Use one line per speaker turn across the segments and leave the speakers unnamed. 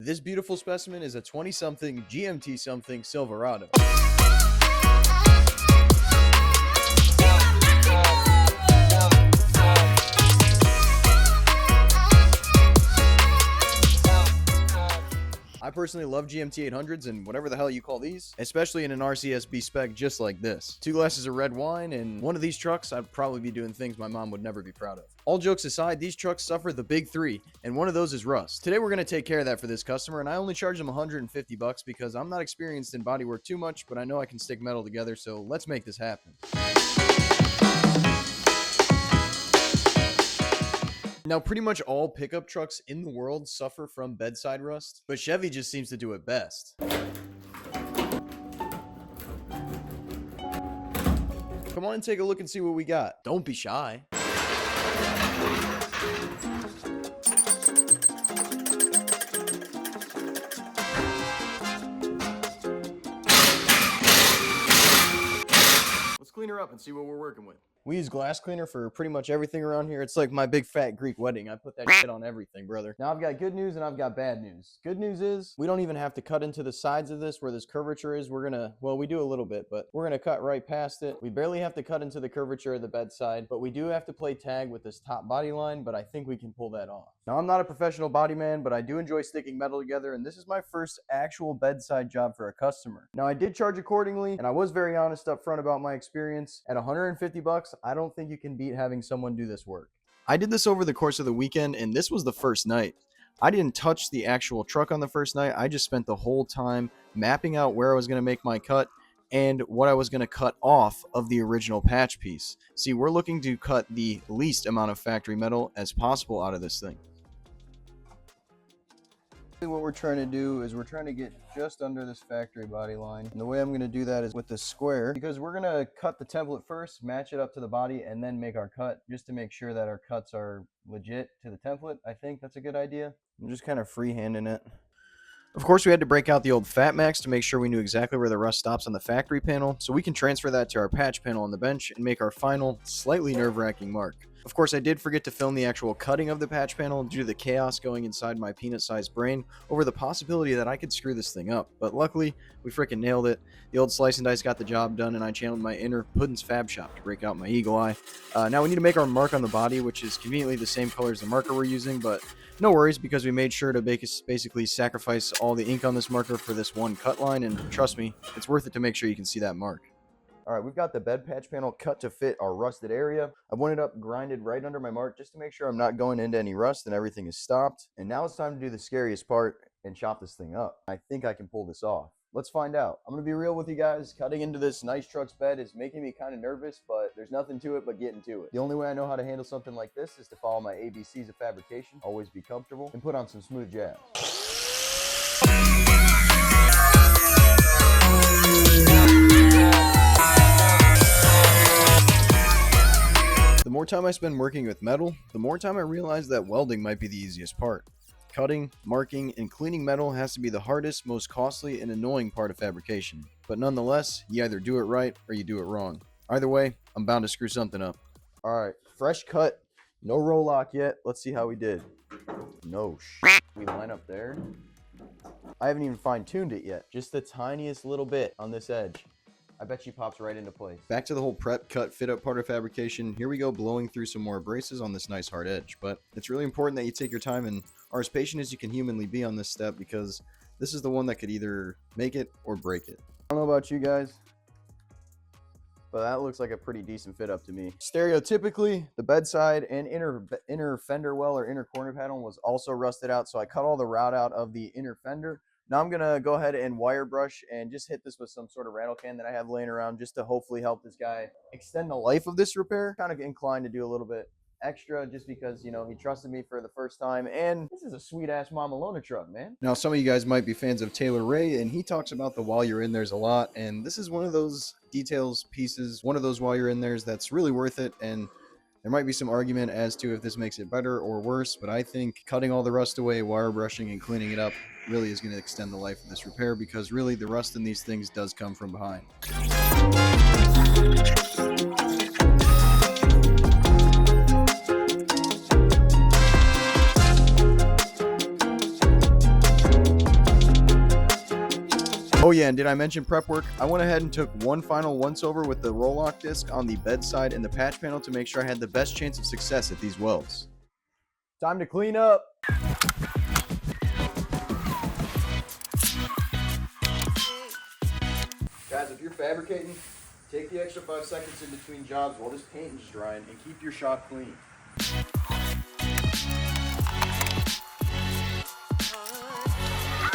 This beautiful specimen is a 20-something GMT-something Silverado. I personally love GMT 800s and whatever the hell you call these, especially in an RCSB spec just like this. 2 glasses of red wine, and one of these trucks, I'd probably be doing things my mom would never be proud of. All jokes aside, these trucks suffer the big 3, and one of those is rust. Today we're going to take care of that for this customer, and I only charge them $150 because I'm not experienced in bodywork too much, but I know I can stick metal together, so let's make this happen. Now, pretty much all pickup trucks in the world suffer from bedside rust, but Chevy just seems to do it best. Come on and take a look and see what we got. Don't be shy. Let's clean her up and see what we're working with. We use glass cleaner for pretty much everything around here. It's like my big fat Greek wedding. I put that shit on everything, brother. Now I've got good news and I've got bad news. Good news is we don't even have to cut into the sides of this where this curvature is. We're gonna, well, we do a little bit, but we're gonna cut right past it. We barely have to cut into the curvature of the bedside, but we do have to play tag with this top body line, but I think we can pull that off. Now I'm not a professional body man, but I do enjoy sticking metal together, and this is my first actual bedside job for a customer. Now I did charge accordingly, and I was very honest up front about my experience. At $150, I don't think you can beat having someone do this work. I did this over the course of the weekend, and this was the first night. I didn't touch the actual truck on the first night. I just spent the whole time mapping out where I was going to make my cut and what I was going to cut off of the original patch piece. See, we're looking to cut the least amount of factory metal as possible out of this thing. What we're trying to do is we're trying to get just under this factory body line, and the way I'm going to do that is with this square, because we're going to cut the template first, match it up to the body, and then make our cut, just to make sure that our cuts are legit to the template. I think that's a good idea. I'm just kind of freehanding it. Of course, we had to break out the old Fat Max to make sure we knew exactly where the rust stops on the factory panel, so we can transfer that to our patch panel on the bench and make our final, slightly nerve-wracking mark. Of course, I did forget to film the actual cutting of the patch panel due to the chaos going inside my peanut-sized brain over the possibility that I could screw this thing up. But luckily, we freaking nailed it. The old slice and dice got the job done, and I channeled my inner Puddin's Fab Shop to break out my eagle eye. Now we need to make our mark on the body, which is conveniently the same color as the marker we're using, but no worries, because we made sure to basically sacrifice all the ink on this marker for this one cut line, and trust me, it's worth it to make sure you can see that mark. All right, we've got the bed patch panel cut to fit our rusted area. I've went it up grinded right under my mark just to make sure I'm not going into any rust and everything is stopped. And now it's time to do the scariest part and chop this thing up. I think I can pull this off. Let's find out. I'm going to be real with you guys. Cutting into this nice truck's bed is making me kind of nervous, but there's nothing to it but getting to it. The only way I know how to handle something like this is to follow my ABCs of fabrication, always be comfortable, and put on some smooth jabs. The more time I spend working with metal, the more time I realize that welding might be the easiest part. Cutting, marking, and cleaning metal has to be the hardest, most costly, and annoying part of fabrication. But nonetheless, you either do it right or you do it wrong. Either way, I'm bound to screw something up. Alright, fresh cut, no roll lock yet. Let's see how we did. No shit. We line up there. I haven't even fine-tuned it yet. Just the tiniest little bit on this edge. I bet she pops right into place. Back to the whole prep, cut, fit up part of fabrication. Here we go, blowing through some more braces on this nice hard edge. But it's really important that you take your time and are as patient as you can humanly be on this step, because this is the one that could either make it or break it. I don't know about you guys, but that looks like a pretty decent fit up to me. Stereotypically, the bedside and inner fender well or inner corner panel was also rusted out, so I cut all the route out of the inner fender. Now I'm going to go ahead and wire brush and just hit this with some sort of rattle can that I have laying around just to hopefully help this guy extend the life of this repair. Kind of inclined to do a little bit extra just because, you know, he trusted me for the first time, and this is a sweet-ass Mama Lona truck, man. Now, some of you guys might be fans of Taylor Ray, and he talks about the while you're in there's a lot, and this is one of those details pieces, one of those while you're in there's that's really worth it, and there might be some argument as to if this makes it better or worse, but I think cutting all the rust away, wire brushing, and cleaning it up really is going to extend the life of this repair, because really the rust in these things does come from behind. Oh yeah, and did I mention prep work? I went ahead and took one final once-over with the roll-lock disc on the bedside and the patch panel to make sure I had the best chance of success at these welds. Time to clean up. Guys, if you're fabricating, take the extra 5 seconds in between jobs while this paint is drying and keep your shop clean.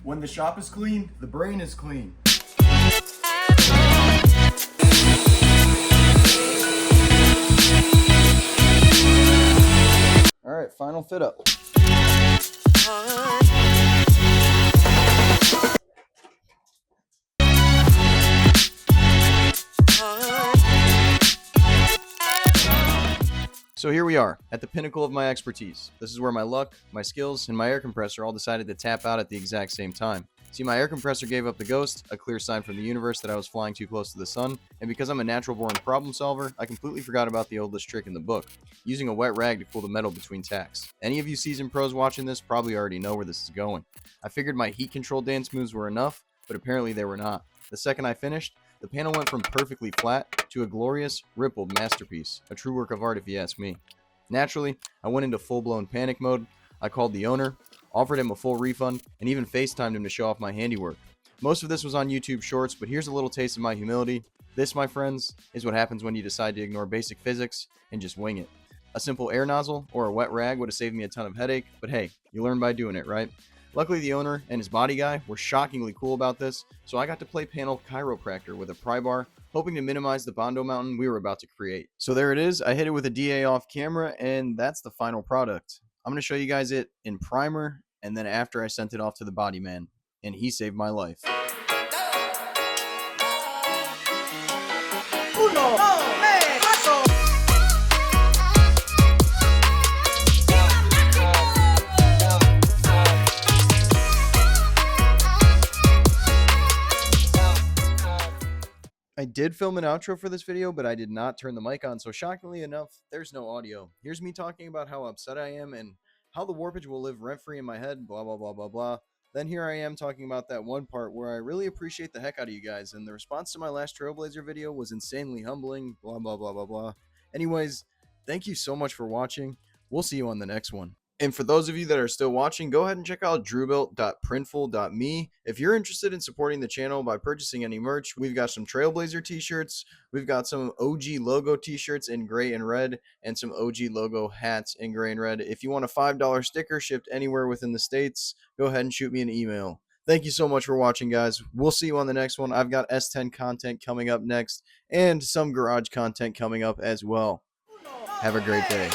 When the shop is clean, the brain is clean. All right, final fit up. So here we are, at the pinnacle of my expertise. This is where my luck, my skills, and my air compressor all decided to tap out at the exact same time. See, my air compressor gave up the ghost, a clear sign from the universe that I was flying too close to the sun, and because I'm a natural-born problem solver, I completely forgot about the oldest trick in the book, using a wet rag to cool the metal between tacks. Any of you seasoned pros watching this probably already know where this is going. I figured my heat-controlled dance moves were enough, but apparently they were not. The second I finished, the panel went from perfectly flat to a glorious, rippled masterpiece, a true work of art if you ask me. Naturally, I went into full-blown panic mode. I called the owner, offered him a full refund, and even FaceTimed him to show off my handiwork. Most of this was on YouTube Shorts, but here's a little taste of my humility. This, my friends, is what happens when you decide to ignore basic physics and just wing it. A simple air nozzle or a wet rag would have saved me a ton of headache, but hey, you learn by doing it, right? Luckily, the owner and his body guy were shockingly cool about this, so I got to play panel chiropractor with a pry bar, hoping to minimize the Bondo mountain we were about to create. So there it is. I hit it with a DA off camera, and that's the final product. I'm going to show you guys it in primer, and then after I sent it off to the body man, and he saved my life. I did film an outro for this video, but I did not turn the mic on, so shockingly enough, there's no audio. Here's me talking about how upset I am and how the warpage will live rent-free in my head, blah, blah, blah, blah, blah. Then here I am talking about that one part where I really appreciate the heck out of you guys, and the response to my last Trailblazer video was insanely humbling, blah, blah, blah, blah, blah. Anyways, thank you so much for watching. We'll see you on the next one. And for those of you that are still watching, go ahead and check out DruBuilt.printful.me. If you're interested in supporting the channel by purchasing any merch, we've got some Trailblazer t-shirts, we've got some OG logo t-shirts in gray and red, and some OG logo hats in gray and red. If you want a $5 sticker shipped anywhere within the States, go ahead and shoot me an email. Thank you so much for watching, guys. We'll see you on the next one. I've got S10 content coming up next, and some garage content coming up as well. Have a great day.